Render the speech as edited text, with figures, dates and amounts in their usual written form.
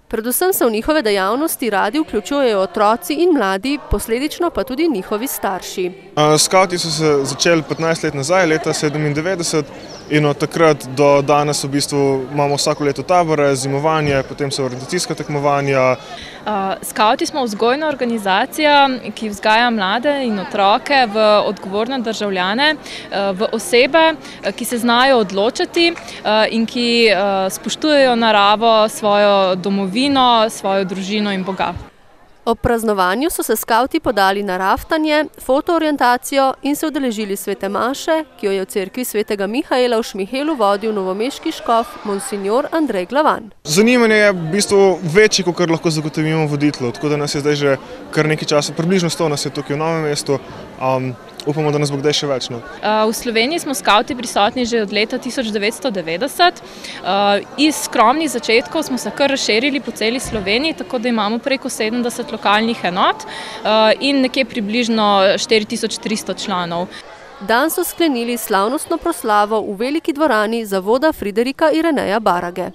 Predvsem se v njihove dejavnosti radi vključujejo otroci in mladi, posledično pa tudi njihovi starši. Skavti so se začeli 15 let nazaj, leta 1997, in od takrat do danes v bistvu imamo vsako leto tabore, zimovanje, potem so orientacijska tekmovanja. Skavti smo vzgojna organizacija, ki vzgaja mlade in otroke v odgovorne državljane, v osebe, ki se znajo odločati in ki spoštujejo naravo, svojo domovino, svojo družino in Boga. Ob praznovanju so se skavti podali na raftanje, fotoorientacijo in se udeležili svete maše, ki jo je v cerkvi svetega Mihaela v Šmihelu vodil novomeški škof monsignor Andrej Glavan. Zanimanje je v bistvu večje, kot lahko zagotovimo voditelju, tako da nas je zdaj že kar nekaj časa, približno 100 nas je tukaj v Novem mestu. Upamo, da nas bo kdaj še več. V Sloveniji smo skavti prisotni že od leta 1990. Iz skromnih začetkov smo se kar razširili po celi Sloveniji, tako da imamo preko 70 lokalnih enot in nekje približno 4300 članov. Dan so sklenili slavnostno proslavo v veliki dvorani zavoda Friderika Iraneja Barage.